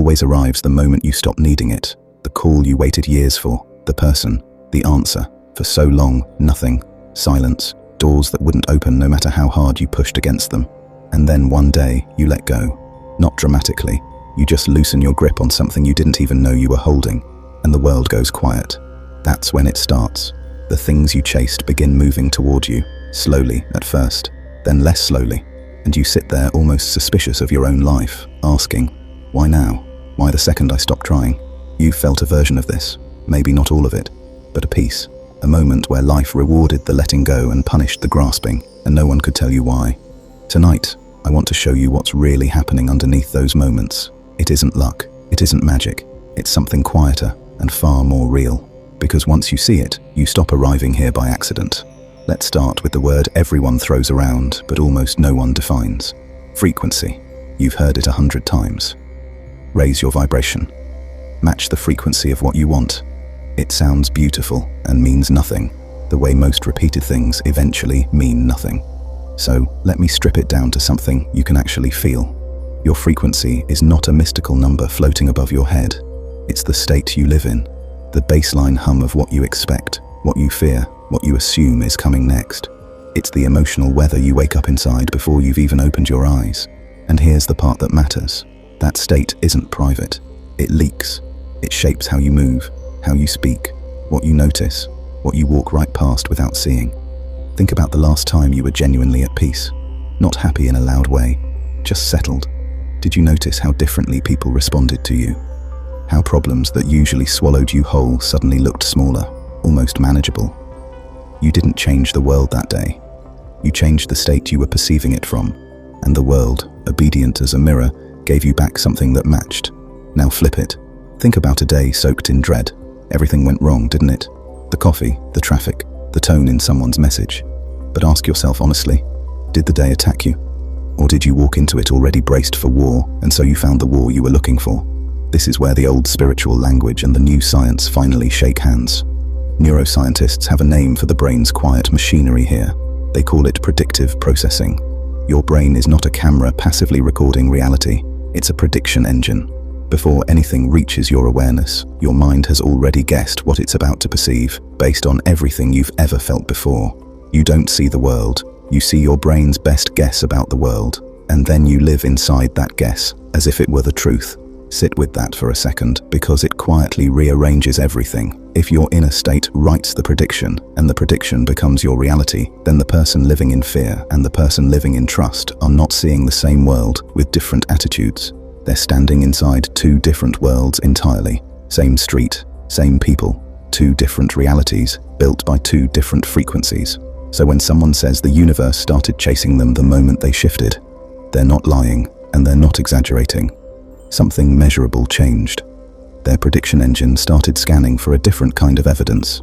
always arrives the moment you stop needing it. The call you waited years for, the person, the answer. For so long, nothing. Silence, doors that wouldn't open no matter how hard you pushed against them. And then one day, you let go. Not dramatically. You just loosen your grip on something you didn't even know you were holding, and the world goes quiet. That's when it starts. The things you chased begin moving toward you, slowly at first, then less slowly, and you sit there almost suspicious of your own life, asking, why now? Why the second I stopped trying? You've felt a version of this, maybe not all of it, but a piece, a moment where life rewarded the letting go and punished the grasping, and no one could tell you why. Tonight, I want to show you what's really happening underneath those moments. It isn't luck, it isn't magic, it's something quieter and far more real. Because once you see it, you stop arriving here by accident. Let's start with the word everyone throws around, but almost no one defines. Frequency. You've heard it 100 times. Raise your vibration. Match the frequency of what you want. It sounds beautiful and means nothing, the way most repeated things eventually mean nothing. So let me strip it down to something you can actually feel. Your frequency is not a mystical number floating above your head. It's the state you live in, the baseline hum of what you expect, what you fear, what you assume is coming next. It's the emotional weather you wake up inside before you've even opened your eyes. And here's the part that matters. That state isn't private. It leaks. It shapes how you move, how you speak, what you notice, what you walk right past without seeing. Think about the last time you were genuinely at peace. Not happy in a loud way, just settled. Did you notice how differently people responded to you? How problems that usually swallowed you whole suddenly looked smaller, almost manageable? You didn't change the world that day. You changed the state you were perceiving it from, and the world, obedient as a mirror, gave you back something that matched. Now flip it. Think about a day soaked in dread. Everything went wrong, didn't it? The coffee, the traffic, the tone in someone's message. But ask yourself honestly, did the day attack you? Or did you walk into it already braced for war, and so you found the war you were looking for? This is where the old spiritual language and the new science finally shake hands. Neuroscientists have a name for the brain's quiet machinery here. They call it predictive processing. Your brain is not a camera passively recording reality. It's a prediction engine. Before anything reaches your awareness, your mind has already guessed what it's about to perceive, based on everything you've ever felt before. You don't see the world. You see your brain's best guess about the world, and then you live inside that guess, as if it were the truth. Sit with that for a second, because it quietly rearranges everything. If your inner state writes the prediction, and the prediction becomes your reality, then the person living in fear and the person living in trust are not seeing the same world with different attitudes. They're standing inside two different worlds entirely. Same street, same people, two different realities, built by two different frequencies. So when someone says the universe started chasing them the moment they shifted, they're not lying, and they're not exaggerating. Something measurable changed. Their prediction engine started scanning for a different kind of evidence.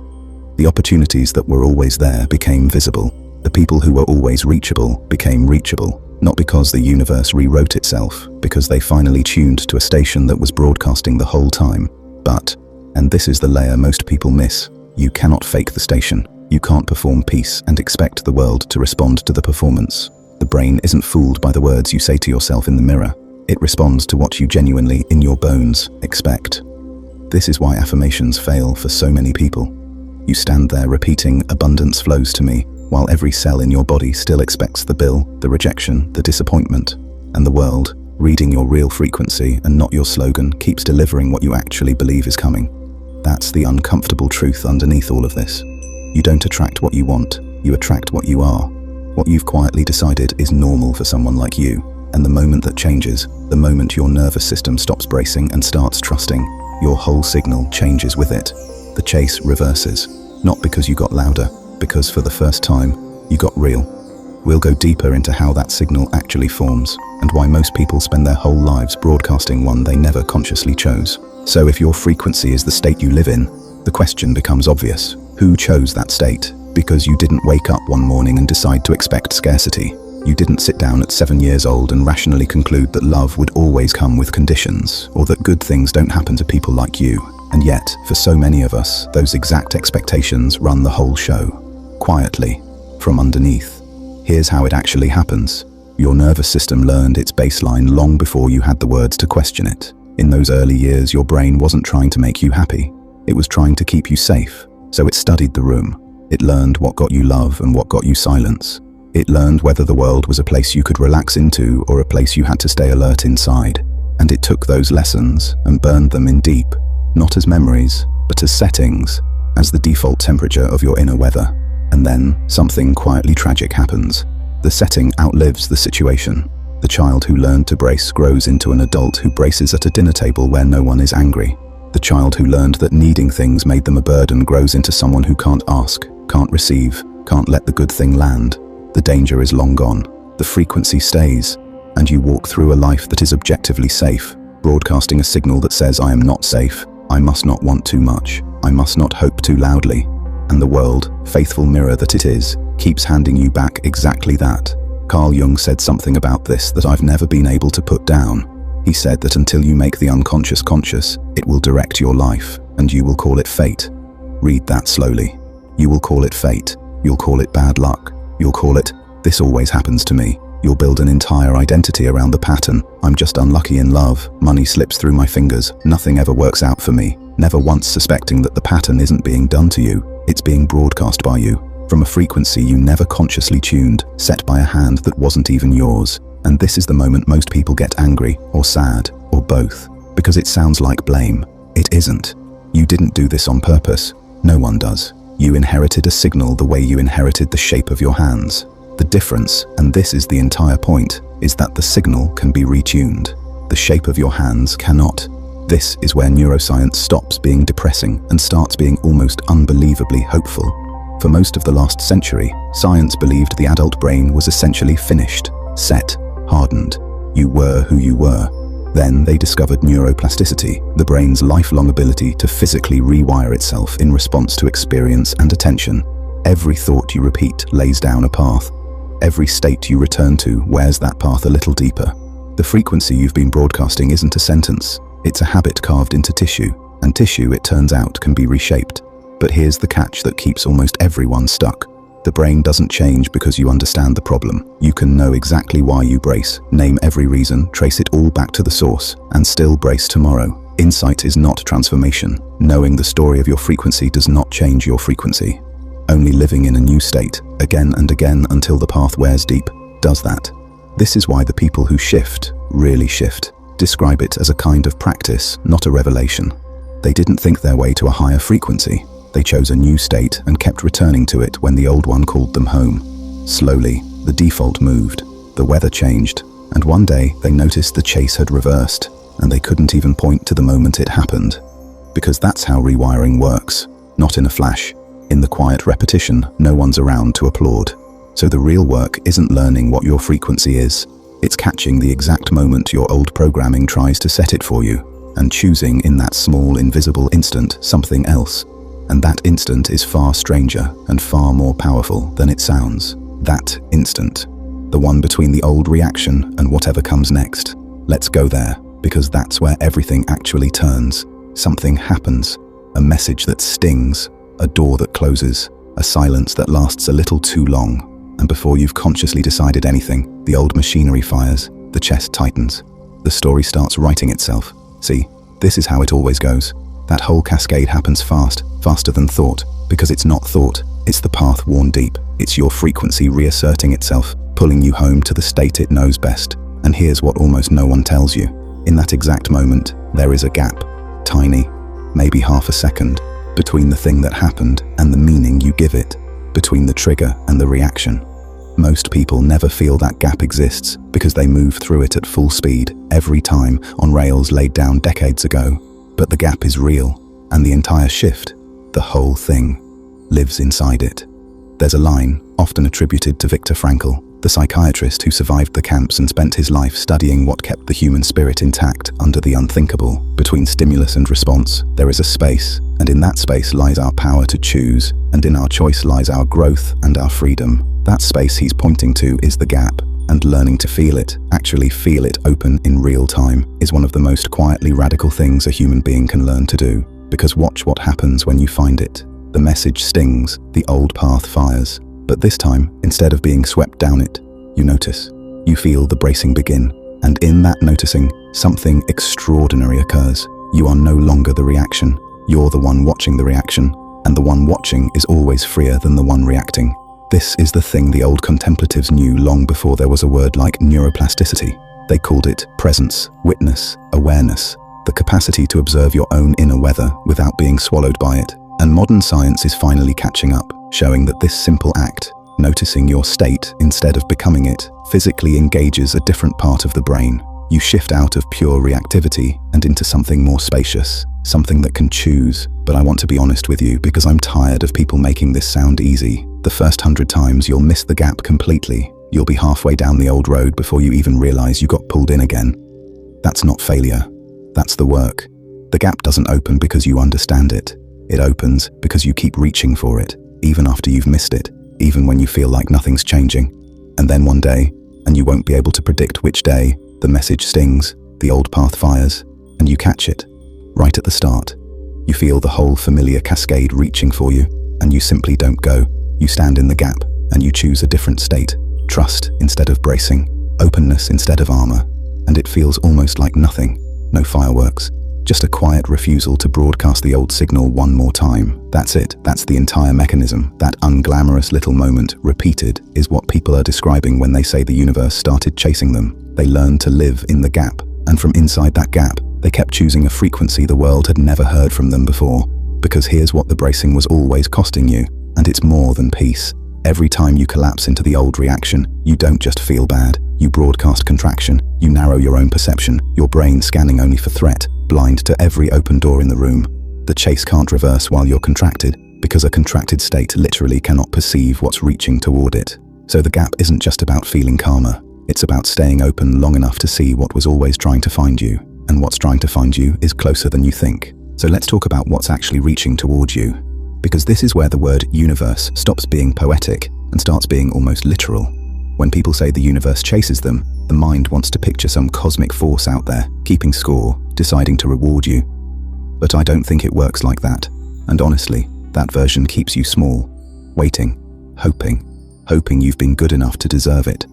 The opportunities that were always there became visible. The people who were always reachable became reachable, not because the universe rewrote itself, because they finally tuned to a station that was broadcasting the whole time. But, and this is the layer most people miss, you cannot fake the station. You can't perform peace and expect the world to respond to the performance. The brain isn't fooled by the words you say to yourself in the mirror. It responds to what you genuinely, in your bones, expect. This is why affirmations fail for so many people. You stand there repeating, "Abundance flows to me," while every cell in your body still expects the bill, the rejection, the disappointment. And the world, reading your real frequency and not your slogan, keeps delivering what you actually believe is coming. That's the uncomfortable truth underneath all of this. You don't attract what you want, you attract what you are. What you've quietly decided is normal for someone like you. And the moment that changes, the moment your nervous system stops bracing and starts trusting, your whole signal changes with it. The chase reverses, not because you got louder, because for the first time, you got real. We'll go deeper into how that signal actually forms, and why most people spend their whole lives broadcasting one they never consciously chose. So if your frequency is the state you live in, the question becomes obvious. Who chose that state? Because you didn't wake up one morning and decide to expect scarcity. You didn't sit down at 7 years old and rationally conclude that love would always come with conditions, or that good things don't happen to people like you. And yet, for so many of us, those exact expectations run the whole show. Quietly, from underneath. Here's how it actually happens. Your nervous system learned its baseline long before you had the words to question it. In those early years, your brain wasn't trying to make you happy. It was trying to keep you safe. So it studied the room. It learned what got you love and what got you silence. It learned whether the world was a place you could relax into or a place you had to stay alert inside. And it took those lessons and burned them in deep, not as memories, but as settings, as the default temperature of your inner weather. And then something quietly tragic happens. The setting outlives the situation. The child who learned to brace grows into an adult who braces at a dinner table where no one is angry. The child who learned that needing things made them a burden grows into someone who can't ask, can't receive, can't let the good thing land. The danger is long gone. The frequency stays, and you walk through a life that is objectively safe, broadcasting a signal that says, I am not safe, I must not want too much, I must not hope too loudly. And the world, faithful mirror that it is, keeps handing you back exactly that. Carl Jung said something about this that I've never been able to put down. He said that until you make the unconscious conscious, it will direct your life, and you will call it fate. Read that slowly. You will call it fate. You'll call it bad luck. You'll call it, this always happens to me. You'll build an entire identity around the pattern. I'm just unlucky in love. Money slips through my fingers. Nothing ever works out for me. Never once suspecting that the pattern isn't being done to you. It's being broadcast by you. From a frequency you never consciously tuned, set by a hand that wasn't even yours. And this is the moment most people get angry, or sad, or both. Because it sounds like blame. It isn't. You didn't do this on purpose. No one does. You inherited a signal the way you inherited the shape of your hands. The difference, and this is the entire point, is that the signal can be retuned. The shape of your hands cannot. This is where neuroscience stops being depressing and starts being almost unbelievably hopeful. For most of the last century, science believed the adult brain was essentially finished, set, hardened. You were who you were. Then they discovered neuroplasticity, the brain's lifelong ability to physically rewire itself in response to experience and attention. Every thought you repeat lays down a path. Every state you return to wears that path a little deeper. The frequency you've been broadcasting isn't a sentence. It's a habit carved into tissue, and tissue, it turns out, can be reshaped. But here's the catch that keeps almost everyone stuck. The brain doesn't change because you understand the problem. You can know exactly why you brace, name every reason, trace it all back to the source, and still brace tomorrow. Insight is not transformation. Knowing the story of your frequency does not change your frequency. Only living in a new state, again and again until the path wears deep, does that. This is why the people who shift, really shift, describe it as a kind of practice, not a revelation. They didn't think their way to a higher frequency. They chose a new state and kept returning to it when the old one called them home. Slowly, the default moved, the weather changed, and one day they noticed the chase had reversed, and they couldn't even point to the moment it happened. Because that's how rewiring works, not in a flash. In the quiet repetition, no one's around to applaud. So the real work isn't learning what your frequency is. It's catching the exact moment your old programming tries to set it for you, and choosing in that small, invisible instant something else. And that instant is far stranger and far more powerful than it sounds. That instant. The one between the old reaction and whatever comes next. Let's go there, because that's where everything actually turns. Something happens. A message that stings. A door that closes. A silence that lasts a little too long. And before you've consciously decided anything, the old machinery fires. The chest tightens. The story starts writing itself. See, this is how it always goes. That whole cascade happens fast, faster than thought, because it's not thought, it's the path worn deep. It's your frequency reasserting itself, pulling you home to the state it knows best. And here's what almost no one tells you. In that exact moment, there is a gap, tiny, maybe half a second, between the thing that happened and the meaning you give it, between the trigger and the reaction. Most people never feel that gap exists because they move through it at full speed, every time, on rails laid down decades ago. But the gap is real, and the entire shift, the whole thing, lives inside it. There's a line, often attributed to Viktor Frankl, the psychiatrist who survived the camps and spent his life studying what kept the human spirit intact under the unthinkable. Between stimulus and response, there is a space, and in that space lies our power to choose, and in our choice lies our growth and our freedom. That space he's pointing to is the gap, and learning to feel it, actually feel it open in real time, is one of the most quietly radical things a human being can learn to do. Because watch what happens when you find it. The message stings, the old path fires. But this time, instead of being swept down it, you notice. You feel the bracing begin, And in that noticing, something extraordinary occurs. You are no longer the reaction. You're the one watching the reaction, and the one watching is always freer than the one reacting. This is the thing the old contemplatives knew long before there was a word like neuroplasticity. They called it presence, witness, awareness, the capacity to observe your own inner weather without being swallowed by it. And modern science is finally catching up, showing that this simple act, noticing your state instead of becoming it, physically engages a different part of the brain. You shift out of pure reactivity and into something more spacious, something that can choose. But I want to be honest with you because I'm tired of people making this sound easy. The first 100 times you'll miss the gap completely. You'll be halfway down the old road before you even realize you got pulled in again. That's not failure. That's the work. The gap doesn't open because you understand it. It opens because you keep reaching for it, even after you've missed it, even when you feel like nothing's changing. And then one day, and you won't be able to predict which day, the message stings, the old path fires, and you catch it, right at the start. You feel the whole familiar cascade reaching for you, and you simply don't go. You stand in the gap, and you choose a different state. Trust instead of bracing, openness instead of armor, and it feels almost like nothing. No fireworks, just a quiet refusal to broadcast the old signal one more time. That's it, that's the entire mechanism. That unglamorous little moment, repeated, is what people are describing when they say the universe started chasing them. They learned to live in the gap, and from inside that gap, they kept choosing a frequency the world had never heard from them before. Because here's what the bracing was always costing you, and it's more than peace. Every time you collapse into the old reaction, you don't just feel bad, you broadcast contraction, you narrow your own perception, your brain scanning only for threat, blind to every open door in the room. The chase can't reverse while you're contracted, because a contracted state literally cannot perceive what's reaching toward it. So the gap isn't just about feeling calmer, it's about staying open long enough to see what was always trying to find you, and what's trying to find you is closer than you think. So let's talk about what's actually reaching toward you. Because this is where the word universe stops being poetic and starts being almost literal. When people say the universe chases them, the mind wants to picture some cosmic force out there, keeping score, deciding to reward you. But I don't think it works like that. And honestly, that version keeps you small, waiting, hoping you've been good enough to deserve it.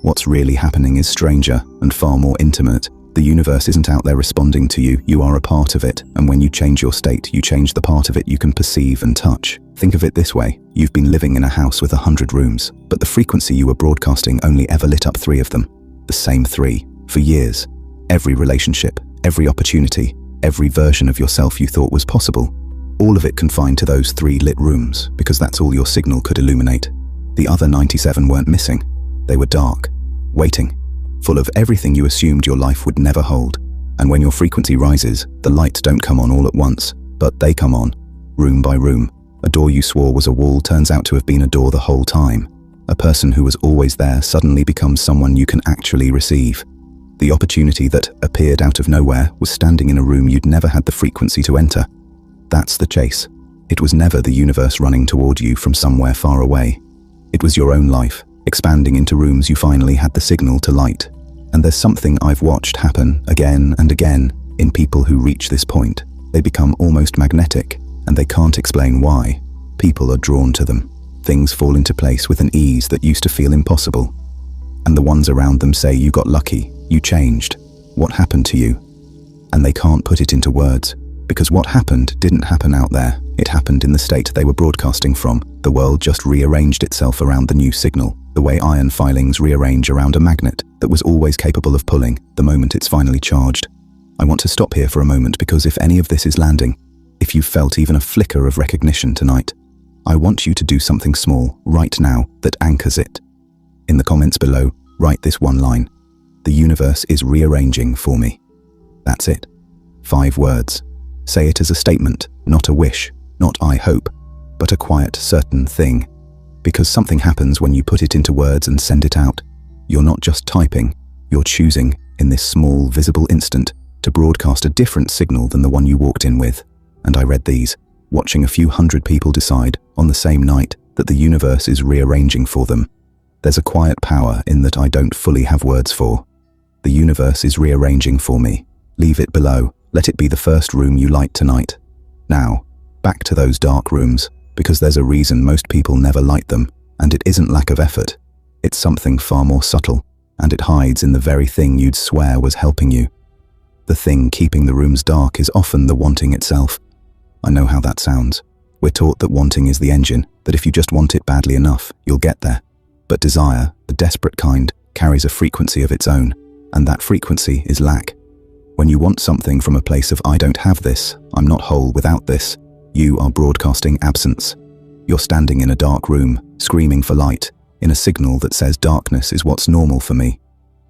What's really happening is stranger and far more intimate. The universe isn't out there responding to you, you are a part of it, and when you change your state, you change the part of it you can perceive and touch. Think of it this way, you've been living in a house with 100 rooms, but the frequency you were broadcasting only ever lit up 3 of them. The same 3, for years. Every relationship, every opportunity, every version of yourself you thought was possible. All of it confined to those 3 lit rooms, because that's all your signal could illuminate. The other 97 weren't missing. They were dark, waiting, full of everything you assumed your life would never hold. And when your frequency rises, the lights don't come on all at once, but they come on, room by room. A door you swore was a wall turns out to have been a door the whole time. A person who was always there suddenly becomes someone you can actually receive. The opportunity that appeared out of nowhere was standing in a room you'd never had the frequency to enter. That's the chase. It was never the universe running toward you from somewhere far away. It was your own life, expanding into rooms you finally had the signal to light. And there's something I've watched happen again and again in people who reach this point. They become almost magnetic, and they can't explain why. People are drawn to them. Things fall into place with an ease that used to feel impossible. And the ones around them say you got lucky, you changed. What happened to you? And they can't put it into words, because what happened didn't happen out there. It happened in the state they were broadcasting from. The world just rearranged itself around the new signal, the way iron filings rearrange around a magnet that was always capable of pulling the moment it's finally charged. I want to stop here for a moment because if any of this is landing, if you've felt even a flicker of recognition tonight, I want you to do something small right now that anchors it. In the comments below, write this one line: "The universe is rearranging for me." That's it. 5 words. Say it as a statement, not a wish, not I hope, but a quiet, certain thing. Because something happens when you put it into words and send it out. You're not just typing, you're choosing, in this small, visible instant, to broadcast a different signal than the one you walked in with. And I read these, watching a few hundred people decide, on the same night, that the universe is rearranging for them. There's a quiet power in that I don't fully have words for. The universe is rearranging for me. Leave it below. Let it be the first room you light tonight. Now, back to those dark rooms, because there's a reason most people never light them, and it isn't lack of effort. It's something far more subtle, and it hides in the very thing you'd swear was helping you. The thing keeping the rooms dark is often the wanting itself. I know how that sounds. We're taught that wanting is the engine, that if you just want it badly enough, you'll get there. But desire, the desperate kind, carries a frequency of its own, and that frequency is lack. When you want something from a place of "I don't have this, I'm not whole without this," you are broadcasting absence. You're standing in a dark room, screaming for light, in a signal that says darkness is what's normal for me.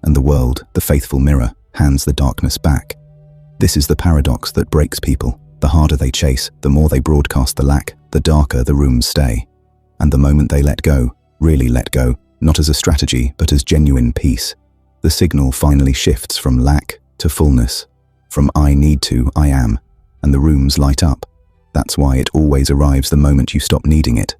And the world, the faithful mirror, hands the darkness back. This is the paradox that breaks people. The harder they chase, the more they broadcast the lack, the darker the rooms stay. And the moment they let go, really let go, not as a strategy, but as genuine peace, the signal finally shifts from lack to fullness, from "I need to, I am," and the rooms light up. That's why it always arrives the moment you stop needing it,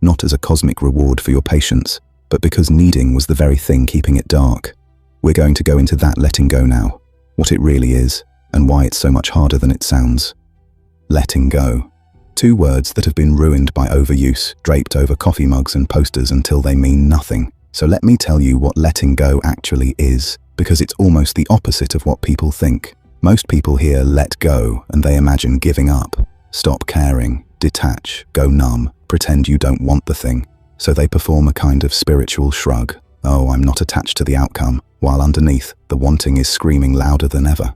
not as a cosmic reward for your patience, but because needing was the very thing keeping it dark. We're going to go into that letting go now, what it really is, and why it's so much harder than it sounds. Letting go. Two words that have been ruined by overuse, draped over coffee mugs and posters until they mean nothing. So let me tell you what letting go actually is, because it's almost the opposite of what people think. Most people hear "let go" and they imagine giving up, stop caring, detach, go numb, pretend you don't want the thing. So they perform a kind of spiritual shrug. "Oh, I'm not attached to the outcome," while underneath, the wanting is screaming louder than ever.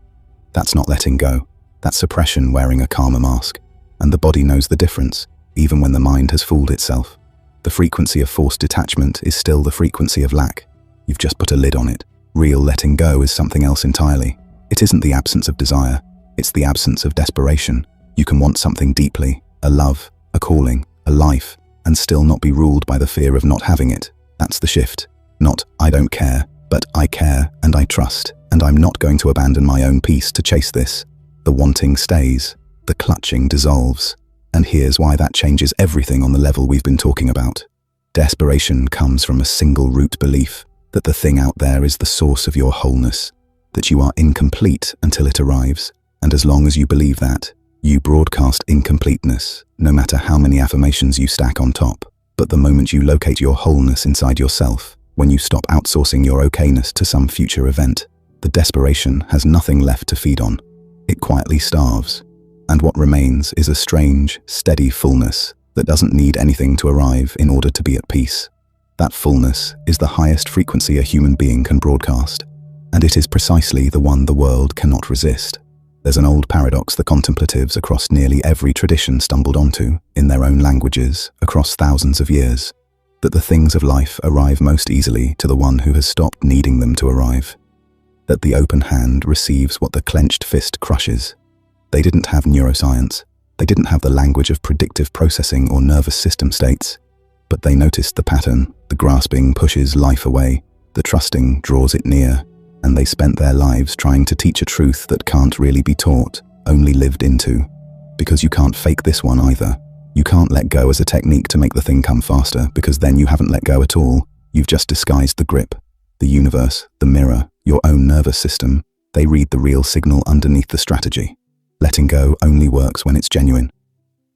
That's not letting go. That's suppression wearing a calmer mask. And the body knows the difference, even when the mind has fooled itself. The frequency of forced detachment is still the frequency of lack. You've just put a lid on it. Real letting go is something else entirely. It isn't the absence of desire. It's the absence of desperation. You can want something deeply, a love, a calling, a life, and still not be ruled by the fear of not having it. That's the shift. Not "I don't care," but "I care and I trust, and I'm not going to abandon my own peace to chase this." The wanting stays. The clutching dissolves. And here's why that changes everything on the level we've been talking about. Desperation comes from a single root belief that the thing out there is the source of your wholeness, that you are incomplete until it arrives. And as long as you believe that, you broadcast incompleteness, no matter how many affirmations you stack on top. But the moment you locate your wholeness inside yourself, when you stop outsourcing your okayness to some future event, the desperation has nothing left to feed on. It quietly starves. And what remains is a strange, steady fullness that doesn't need anything to arrive in order to be at peace. That fullness is the highest frequency a human being can broadcast, and it is precisely the one the world cannot resist. There's an old paradox the contemplatives across nearly every tradition stumbled onto, in their own languages, across thousands of years, that the things of life arrive most easily to the one who has stopped needing them to arrive. That the open hand receives what the clenched fist crushes. They didn't have neuroscience. They didn't have the language of predictive processing or nervous system states. But they noticed the pattern. The grasping pushes life away. The trusting draws it near. And they spent their lives trying to teach a truth that can't really be taught, only lived into. Because you can't fake this one either. You can't let go as a technique to make the thing come faster, because then you haven't let go at all. You've just disguised the grip. The universe, the mirror, your own nervous system, they read the real signal underneath the strategy. Letting go only works when it's genuine.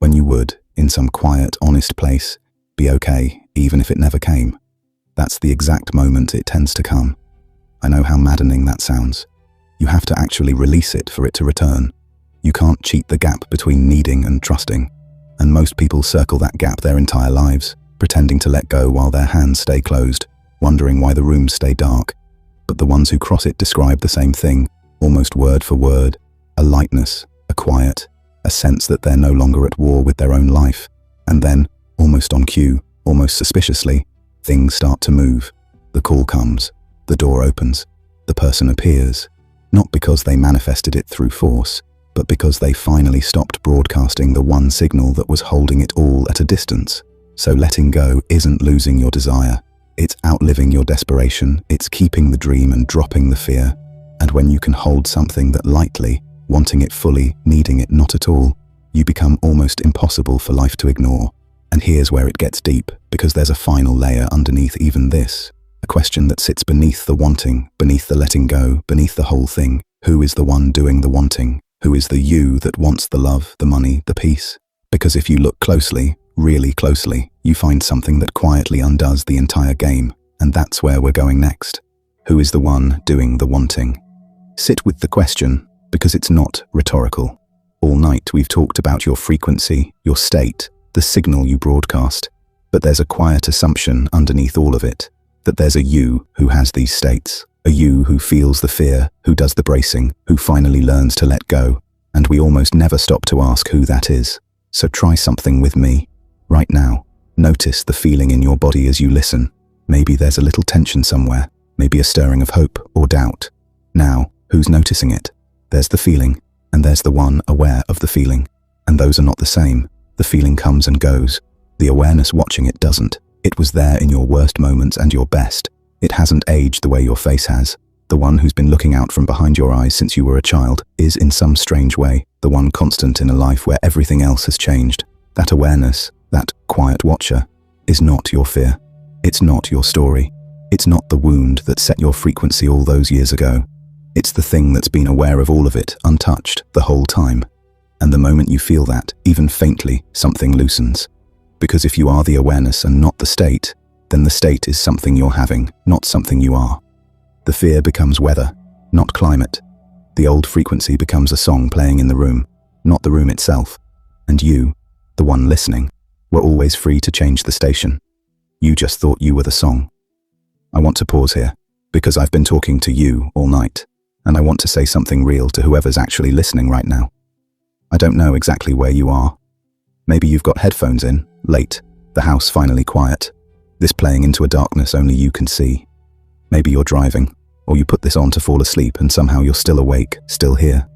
When you would, in some quiet, honest place, be okay, even if it never came. That's the exact moment it tends to come. I know how maddening that sounds. You have to actually release it for it to return. You can't cheat the gap between needing and trusting. And most people circle that gap their entire lives, pretending to let go while their hands stay closed, wondering why the rooms stay dark. But the ones who cross it describe the same thing, almost word for word, a lightness, a quiet, a sense that they're no longer at war with their own life. And then, almost on cue, almost suspiciously, things start to move. The call comes, the door opens, the person appears, not because they manifested it through force, but because they finally stopped broadcasting the one signal that was holding it all at a distance. So letting go isn't losing your desire. It's outliving your desperation. It's keeping the dream and dropping the fear. And when you can hold something that lightly, wanting it fully, needing it not at all, you become almost impossible for life to ignore. And here's where it gets deep, because there's a final layer underneath even this. A question that sits beneath the wanting, beneath the letting go, beneath the whole thing. Who is the one doing the wanting? Who is the you that wants the love, the money, the peace? Because if you look closely, really closely, you find something that quietly undoes the entire game. And that's where we're going next. Who is the one doing the wanting? Sit with the question, because it's not rhetorical. All night we've talked about your frequency, your state, the signal you broadcast. But there's a quiet assumption underneath all of it, that there's a you who has these states, a you who feels the fear, who does the bracing, who finally learns to let go. And we almost never stop to ask who that is. So try something with me. Right now, notice the feeling in your body as you listen. Maybe there's a little tension somewhere, maybe a stirring of hope or doubt. Now, who's noticing it? There's the feeling, and there's the one aware of the feeling. And those are not the same. The feeling comes and goes. The awareness watching it doesn't. It was there in your worst moments and your best. It hasn't aged the way your face has. The one who's been looking out from behind your eyes since you were a child is, in some strange way, the one constant in a life where everything else has changed. That awareness, that quiet watcher, is not your fear. It's not your story. It's not the wound that set your frequency all those years ago. It's the thing that's been aware of all of it, untouched, the whole time. And the moment you feel that, even faintly, something loosens. Because if you are the awareness and not the state, then the state is something you're having, not something you are. The fear becomes weather, not climate. The old frequency becomes a song playing in the room, not the room itself. And you, the one listening, were always free to change the station. You just thought you were the song. I want to pause here, because I've been talking to you all night, and I want to say something real to whoever's actually listening right now. I don't know exactly where you are. Maybe you've got headphones in, late, the house finally quiet, this playing into a darkness only you can see. Maybe you're driving, or you put this on to fall asleep and somehow you're still awake, still here.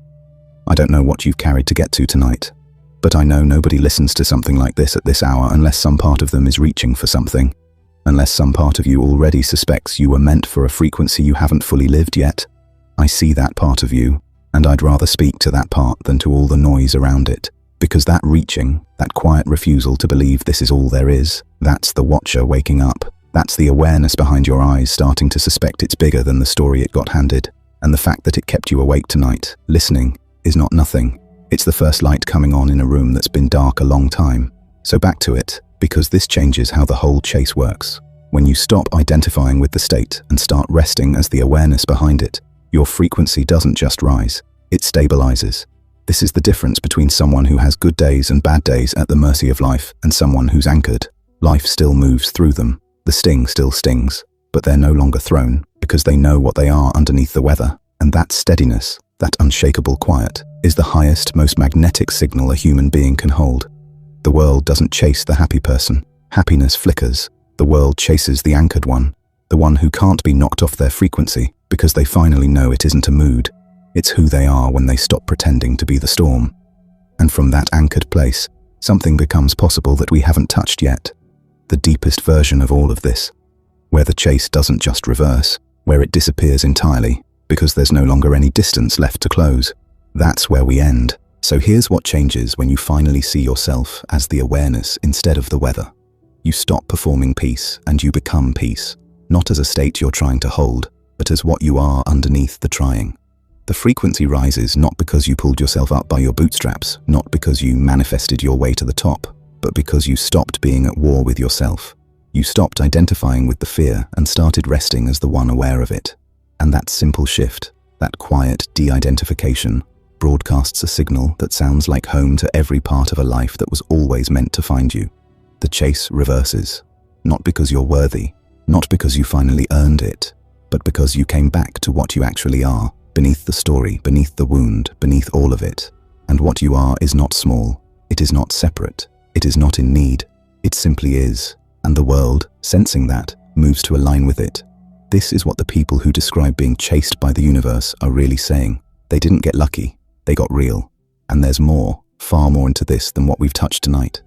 I don't know what you've carried to get to tonight, but I know nobody listens to something like this at this hour unless some part of them is reaching for something, unless some part of you already suspects you were meant for a frequency you haven't fully lived yet. I see that part of you, and I'd rather speak to that part than to all the noise around it. Because that reaching, that quiet refusal to believe this is all there is, that's the watcher waking up. That's the awareness behind your eyes starting to suspect it's bigger than the story it got handed. And the fact that it kept you awake tonight, listening, is not nothing. It's the first light coming on in a room that's been dark a long time. So back to it, because this changes how the whole chase works. When you stop identifying with the state and start resting as the awareness behind it, your frequency doesn't just rise, it stabilizes. This is the difference between someone who has good days and bad days at the mercy of life and someone who's anchored. Life still moves through them. The sting still stings, but they're no longer thrown because they know what they are underneath the weather. And that steadiness, that unshakable quiet, is the highest, most magnetic signal a human being can hold. The world doesn't chase the happy person. Happiness flickers. The world chases the anchored one, the one who can't be knocked off their frequency because they finally know it isn't a mood. It's who they are when they stop pretending to be the storm. And from that anchored place, something becomes possible that we haven't touched yet. The deepest version of all of this, where the chase doesn't just reverse, where it disappears entirely, because there's no longer any distance left to close. That's where we end. So here's what changes when you finally see yourself as the awareness instead of the weather. You stop performing peace and you become peace, not as a state you're trying to hold, but as what you are underneath the trying. The frequency rises not because you pulled yourself up by your bootstraps, not because you manifested your way to the top, but because you stopped being at war with yourself. You stopped identifying with the fear and started resting as the one aware of it. And that simple shift, that quiet de-identification, broadcasts a signal that sounds like home to every part of a life that was always meant to find you. The chase reverses, not because you're worthy, not because you finally earned it, but because you came back to what you actually are. Beneath the story, beneath the wound, beneath all of it. And what you are is not small. It is not separate. It is not in need. It simply is. And the world, sensing that, moves to align with it. This is what the people who describe being chased by the universe are really saying. They didn't get lucky. They got real. And there's more, far more into this than what we've touched tonight.